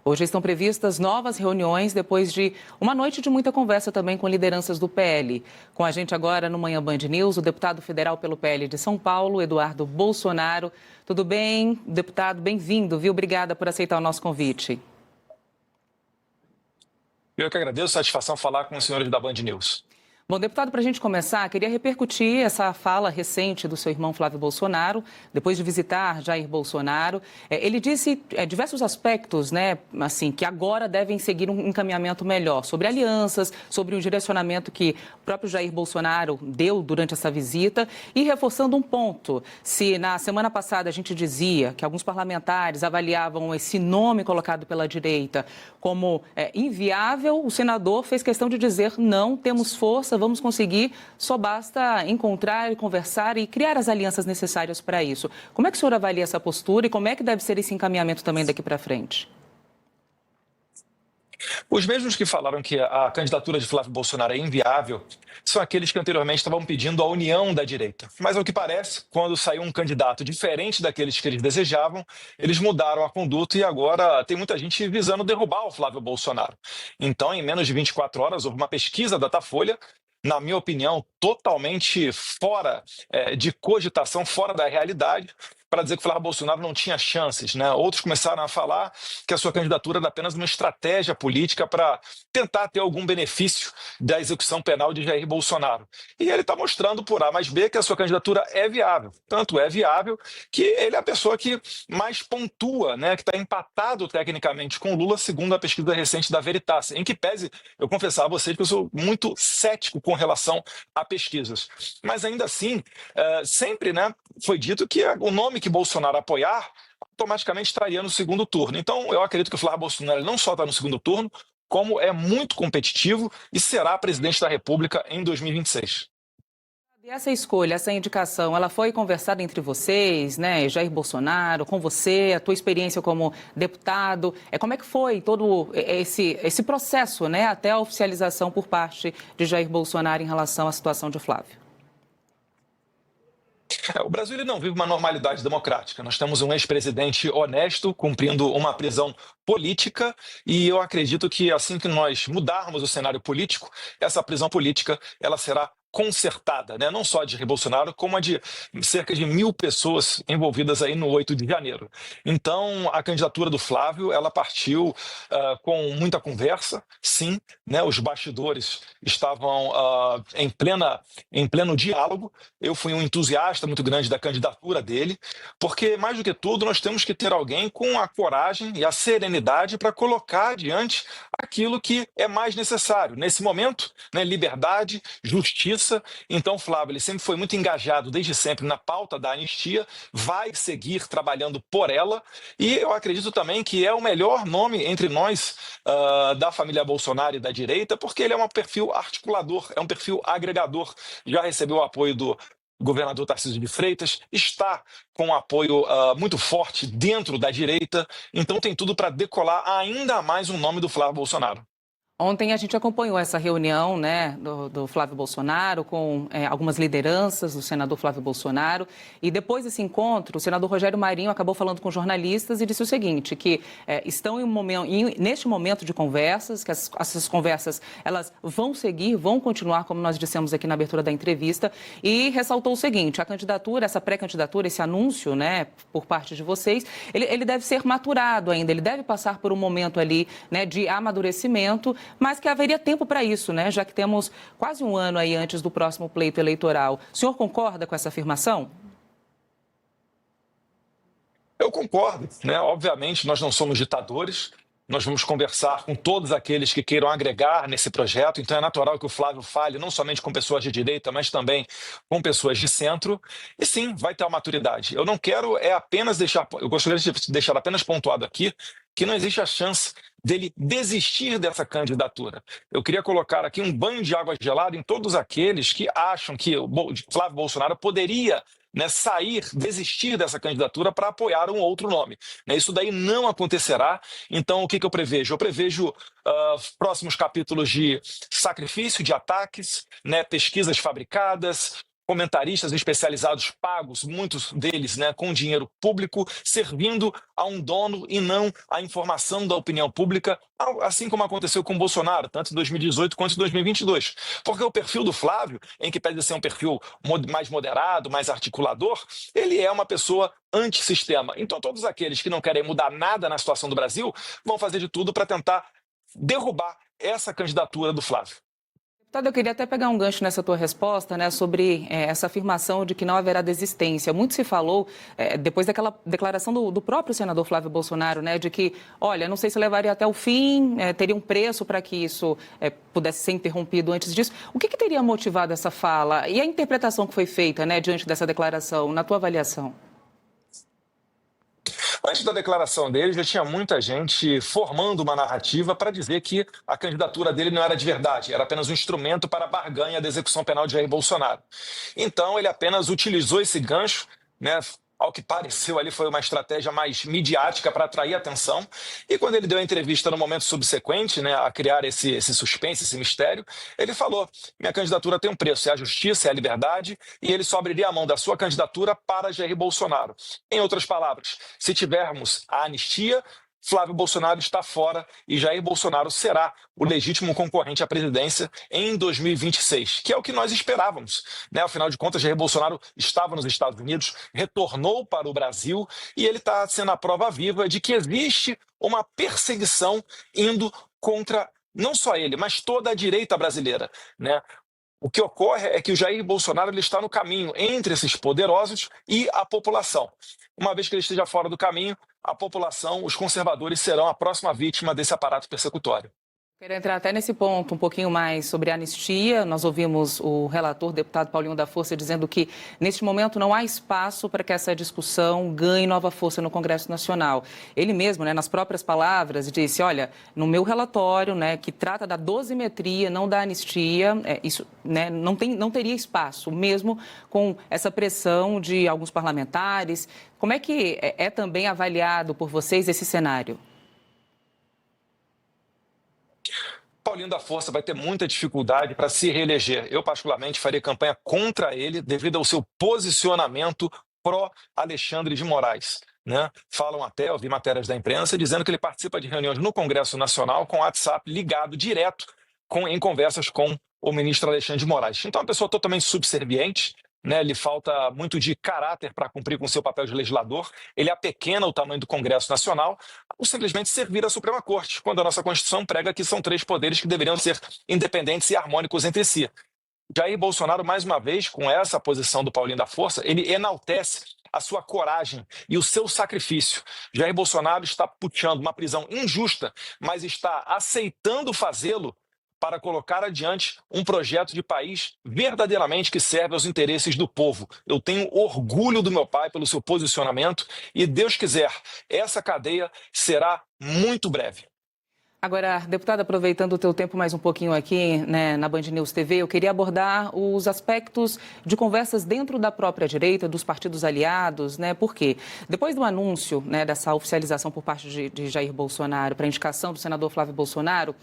Hoje estão previstas novas reuniões depois de uma noite de muita conversa também com lideranças do PL. Com a gente agora no Manhã Band News, o deputado federal pelo PL de São Paulo, Eduardo Bolsonaro. Tudo bem, deputado? Bem-vindo, viu? Obrigada por aceitar o nosso convite. Eu que agradeço, satisfação falar com os senhores da Band News. Bom, deputado, para a gente começar, queria repercutir essa fala recente do seu irmão Flávio Bolsonaro, depois de visitar Jair Bolsonaro. Ele disse diversos aspectos, né, assim, que agora devem seguir um encaminhamento melhor, sobre alianças, sobre o direcionamento que o próprio Jair Bolsonaro deu durante essa visita e reforçando um ponto. Se na semana passada a gente dizia que alguns parlamentares avaliavam esse nome colocado pela direita como inviável, o senador fez questão de dizer não, temos força, vamos conseguir, só basta encontrar, conversar e criar as alianças necessárias para isso. Como é que o senhor avalia essa postura e como é que deve ser esse encaminhamento também daqui para frente? Os mesmos que falaram que a candidatura de Flávio Bolsonaro é inviável são aqueles que anteriormente estavam pedindo a união da direita. Mas, ao que parece, quando saiu um candidato diferente daqueles que eles desejavam, eles mudaram a conduta e agora tem muita gente visando derrubar o Flávio Bolsonaro. Então, em menos de 24 horas, houve uma pesquisa da Datafolha, na minha opinião, totalmente fora de cogitação, fora da realidade, para dizer que o Flávio Bolsonaro não tinha chances, né? Outros começaram a falar que a sua candidatura era apenas uma estratégia política para tentar ter algum benefício da execução penal de Jair Bolsonaro. E ele está mostrando por A mais B que a sua candidatura é viável. Tanto é viável que ele é a pessoa que mais pontua, né? Que está empatado tecnicamente com Lula, segundo a pesquisa recente da Veritas, em que pese eu confessar a vocês que eu sou muito cético com relação a pesquisas. Mas ainda assim, sempre, né, foi dito que o nome que Bolsonaro apoiar automaticamente estaria no segundo turno. Então, eu acredito que o Flávio Bolsonaro não só está no segundo turno, como é muito competitivo e será presidente da República em 2026. E essa escolha, essa indicação, ela foi conversada entre vocês, né, Jair Bolsonaro, com você, a tua experiência como deputado. Como é que foi todo esse processo, né, até a oficialização por parte de Jair Bolsonaro em relação à situação de Flávio? O Brasil ele não vive uma normalidade democrática. Nós temos um ex-presidente honesto, cumprindo uma prisão política, e eu acredito que assim que nós mudarmos o cenário político, essa prisão política ela será consertada, né? Não só de Jair Bolsonaro, como a de cerca de 1.000 pessoas envolvidas aí no 8 de janeiro. Então, a candidatura do Flávio, ela partiu com muita conversa, sim, né? Os bastidores estavam em pleno diálogo. Eu fui um entusiasta muito grande da candidatura dele, porque, mais do que tudo, nós temos que ter alguém com a coragem e a serenidade para colocar adiante aquilo que é mais necessário. Nesse momento, né? Liberdade, justiça. Então, Flávio, ele sempre foi muito engajado, desde sempre, na pauta da anistia, vai seguir trabalhando por ela, e eu acredito também que é o melhor nome entre nós da família Bolsonaro e da direita, porque ele é um perfil articulador, é um perfil agregador, já recebeu o apoio do governador Tarcísio de Freitas, está com um apoio muito forte dentro da direita, então tem tudo para decolar ainda mais o nome do Flávio Bolsonaro. Ontem a gente acompanhou essa reunião, né, do Flávio Bolsonaro com algumas lideranças do senador Flávio Bolsonaro. E depois desse encontro, o senador Rogério Marinho acabou falando com jornalistas e disse o seguinte, que estão neste momento de conversas, que essas conversas elas vão seguir, vão continuar, como nós dissemos aqui na abertura da entrevista, e ressaltou o seguinte, a candidatura, essa pré-candidatura, esse anúncio, né, por parte de vocês, ele deve ser maturado ainda, ele deve passar por um momento ali, né, de amadurecimento, mas que haveria tempo para isso, né? Já que temos quase um ano aí antes do próximo pleito eleitoral. O senhor concorda com essa afirmação? Eu concordo, né? Obviamente, nós não somos ditadores, nós vamos conversar com todos aqueles que queiram agregar nesse projeto, então é natural que o Flávio fale não somente com pessoas de direita, mas também com pessoas de centro, e sim, vai ter a maturidade. Eu não quero eu gostaria de deixar apenas pontuado aqui que não existe a chance dele desistir dessa candidatura. Eu queria colocar aqui um banho de água gelada em todos aqueles que acham que o Flávio Bolsonaro poderia, né, desistir dessa candidatura para apoiar um outro nome. Né, isso daí não acontecerá. Então, o que eu prevejo? Eu prevejo próximos capítulos de sacrifício, de ataques, né, pesquisas fabricadas, comentaristas especializados pagos, muitos deles, né, com dinheiro público, servindo a um dono e não à informação da opinião pública, assim como aconteceu com o Bolsonaro, tanto em 2018 quanto em 2022. Porque o perfil do Flávio, em que pede ser um perfil mais moderado, mais articulador, ele é uma pessoa antissistema. Então, todos aqueles que não querem mudar nada na situação do Brasil vão fazer de tudo para tentar derrubar essa candidatura do Flávio. Deputado, eu queria até pegar um gancho nessa tua resposta, né, sobre essa afirmação de que não haverá desistência. Muito se falou, depois daquela declaração do próprio senador Flávio Bolsonaro, né, de que, olha, não sei se levaria até o fim, teria um preço para que isso pudesse ser interrompido antes disso. O que teria motivado essa fala e a interpretação que foi feita, né, diante dessa declaração, na tua avaliação? Antes da declaração dele, já tinha muita gente formando uma narrativa para dizer que a candidatura dele não era de verdade, era apenas um instrumento para a barganha da execução penal de Jair Bolsonaro. Então, ele apenas utilizou esse gancho, né? Ao que pareceu ali foi uma estratégia mais midiática para atrair atenção. E quando ele deu a entrevista no momento subsequente, né, a criar esse suspense, esse mistério, ele falou: minha candidatura tem um preço, é a justiça, é a liberdade, e ele só abriria a mão da sua candidatura para Jair Bolsonaro. Em outras palavras, se tivermos a anistia, Flávio Bolsonaro está fora e Jair Bolsonaro será o legítimo concorrente à presidência em 2026, que é o que nós esperávamos, né? Afinal de contas, Jair Bolsonaro estava nos Estados Unidos, retornou para o Brasil e ele está sendo a prova viva de que existe uma perseguição indo contra não só ele, mas toda a direita brasileira, né? O que ocorre é que o Jair Bolsonaro ele está no caminho entre esses poderosos e a população. Uma vez que ele esteja fora do caminho, a população, os conservadores, serão a próxima vítima desse aparato persecutório. Quero entrar até nesse ponto um pouquinho mais sobre a anistia. Nós ouvimos o relator, deputado Paulinho da Força, dizendo que, neste momento, não há espaço para que essa discussão ganhe nova força no Congresso Nacional. Ele mesmo, né, nas próprias palavras, disse, olha, no meu relatório, né, que trata da dosimetria, não da anistia, isso, né, não teria espaço, mesmo com essa pressão de alguns parlamentares. Como é que é também avaliado por vocês esse cenário? Paulinho da Força vai ter muita dificuldade para se reeleger. Eu, particularmente, faria campanha contra ele devido ao seu posicionamento pró-Alexandre de Moraes, né? Falam até, eu vi matérias da imprensa, dizendo que ele participa de reuniões no Congresso Nacional com o WhatsApp ligado direto em conversas com o ministro Alexandre de Moraes. Então, é uma pessoa totalmente subserviente, né? Lhe falta muito de caráter para cumprir com seu papel de legislador. Ele apequena o tamanho do Congresso Nacional ou simplesmente servir à Suprema Corte, quando a nossa Constituição prega que são três poderes que deveriam ser independentes e harmônicos entre si. Jair Bolsonaro, mais uma vez, com essa posição do Paulinho da Força, ele enaltece a sua coragem e o seu sacrifício. Jair Bolsonaro está puxando uma prisão injusta, mas está aceitando fazê-lo para colocar adiante um projeto de país verdadeiramente que serve aos interesses do povo. Eu tenho orgulho do meu pai pelo seu posicionamento e, Deus quiser, essa cadeia será muito breve. Agora, deputada, aproveitando o teu tempo mais um pouquinho aqui, né, na Band News TV, eu queria abordar os aspectos de conversas dentro da própria direita, dos partidos aliados, né? Por quê? Depois do anúncio, né, dessa oficialização por parte de Jair Bolsonaro para a indicação do senador Flávio Bolsonaro,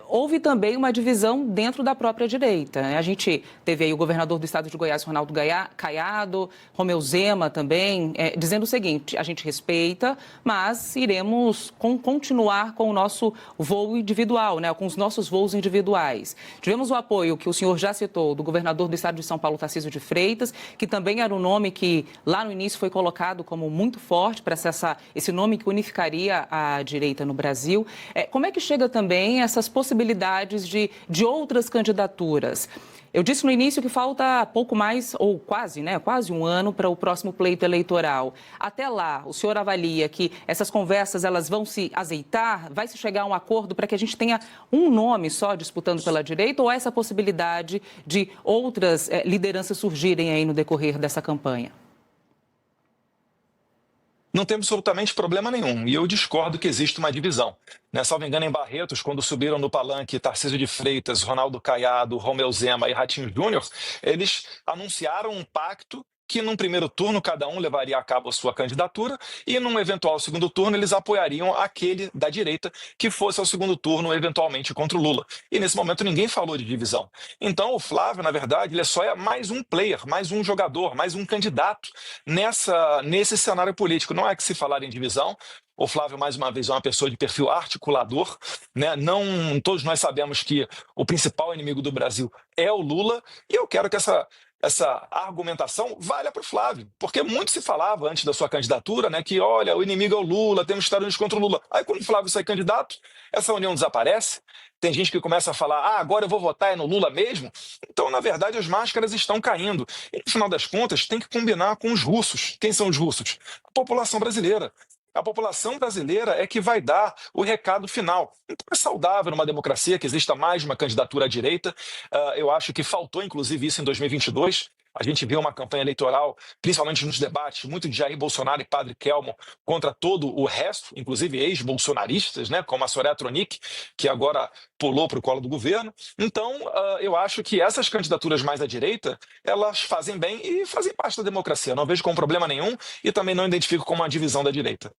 houve também uma divisão dentro da própria direita, né? A gente teve aí o governador do estado de Goiás, Ronaldo Caiado, Romeu Zema também, dizendo o seguinte: a gente respeita, mas iremos continuar com o nosso voo individual, né, com os nossos voos individuais. Tivemos o apoio que o senhor já citou do governador do estado de São Paulo, Tarcísio de Freitas, que também era um nome que lá no início foi colocado como muito forte para esse nome que unificaria a direita no Brasil. Como é que chega também essas possibilidades de outras candidaturas? Eu disse no início que falta pouco mais, ou quase, né, quase um ano para o próximo pleito eleitoral. Até lá, o senhor avalia que essas conversas elas vão se azeitar? Vai se chegar a um acordo para que a gente tenha um nome só disputando pela direita, ou há essa possibilidade de outras lideranças surgirem aí no decorrer dessa campanha? Não tem absolutamente problema nenhum, e eu discordo que existe uma divisão. Salvo engano, em Barretos, quando subiram no palanque Tarcísio de Freitas, Ronaldo Caiado, Romeu Zema e Ratinho Júnior, eles anunciaram um pacto que num primeiro turno cada um levaria a cabo a sua candidatura e num eventual segundo turno eles apoiariam aquele da direita que fosse ao segundo turno eventualmente contra o Lula. E nesse momento ninguém falou de divisão. Então o Flávio, na verdade, ele é só mais um player, mais um jogador, mais um candidato nesse cenário político. Não é que se falar em divisão. O Flávio, mais uma vez, é uma pessoa de perfil articulador, né? Não, todos nós sabemos que o principal inimigo do Brasil é o Lula, e eu quero que essa argumentação valha para o Flávio, porque muito se falava antes da sua candidatura, né, que olha, o inimigo é o Lula, temos que estar unidos contra o Lula. Aí quando o Flávio sai candidato, essa união desaparece. Tem gente que começa a falar, agora eu vou votar no Lula mesmo. Então, na verdade, as máscaras estão caindo. E no final das contas, tem que combinar com os russos. Quem são os russos? A população brasileira. A população brasileira é que vai dar o recado final. Então é saudável numa democracia que exista mais de uma candidatura à direita. Eu acho que faltou, inclusive, isso em 2022. A gente viu uma campanha eleitoral, principalmente nos debates, muito de Jair Bolsonaro e Padre Kelmon contra todo o resto, inclusive ex-bolsonaristas, né, como a Soraya Tronic, que agora pulou para o colo do governo. Então, eu acho que essas candidaturas mais à direita, elas fazem bem e fazem parte da democracia. Não vejo como problema nenhum e também não identifico como uma divisão da direita.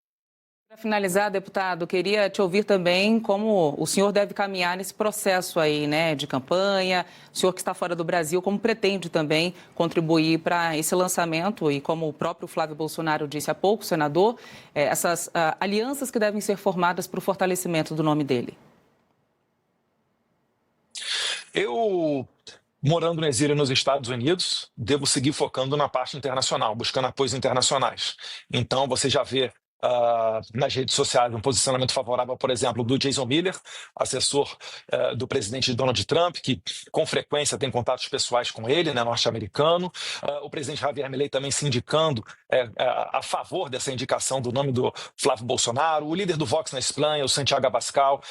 Para finalizar, deputado, queria te ouvir também como o senhor deve caminhar nesse processo aí, né, de campanha. O senhor que está fora do Brasil, como pretende também contribuir para esse lançamento e como o próprio Flávio Bolsonaro disse há pouco, senador, essas alianças que devem ser formadas para o fortalecimento do nome dele. Eu, morando no exílio nos Estados Unidos, devo seguir focando na parte internacional, buscando apoios internacionais. Então, você já vê nas redes sociais um posicionamento favorável, por exemplo, do Jason Miller, assessor do presidente Donald Trump, que com frequência tem contatos pessoais com ele, né, norte-americano. O presidente Javier Milei também se indicando a favor dessa indicação do nome do Flávio Bolsonaro. O líder do Vox na Espanha, o Santiago Abascal.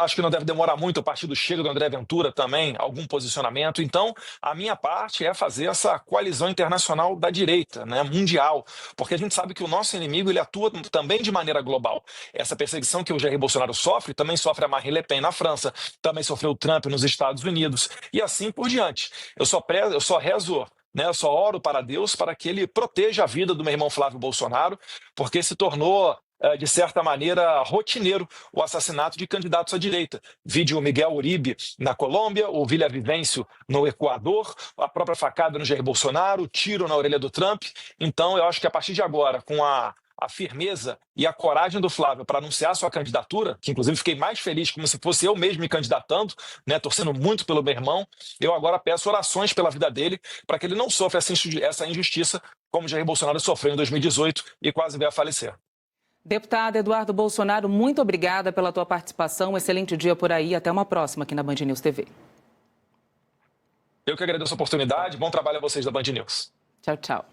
Acho que não deve demorar muito, o partido Chega do André Ventura também, algum posicionamento. Então, a minha parte é fazer essa coalizão internacional da direita, né, mundial, porque a gente sabe que o nosso inimigo ele atua também de maneira global. Essa perseguição que o Jair Bolsonaro sofre, também sofre a Marine Le Pen na França, também sofreu o Trump nos Estados Unidos, e assim por diante. Eu só rezo, né, eu só oro para Deus para que ele proteja a vida do meu irmão Flávio Bolsonaro, porque se tornou de certa maneira, rotineiro o assassinato de candidatos à direita. Vide o Miguel Uribe na Colômbia, o Villavicencio no Equador, a própria facada no Jair Bolsonaro, o tiro na orelha do Trump. Então, eu acho que a partir de agora, com a firmeza e a coragem do Flávio para anunciar sua candidatura, que inclusive fiquei mais feliz como se fosse eu mesmo me candidatando, né, torcendo muito pelo meu irmão, eu agora peço orações pela vida dele para que ele não sofra essa injustiça como Jair Bolsonaro sofreu em 2018 e quase veio a falecer. Deputado Eduardo Bolsonaro, muito obrigada pela tua participação. Excelente dia por aí. Até uma próxima aqui na Band News TV. Eu que agradeço a oportunidade. Bom trabalho a vocês da Band News. Tchau, tchau.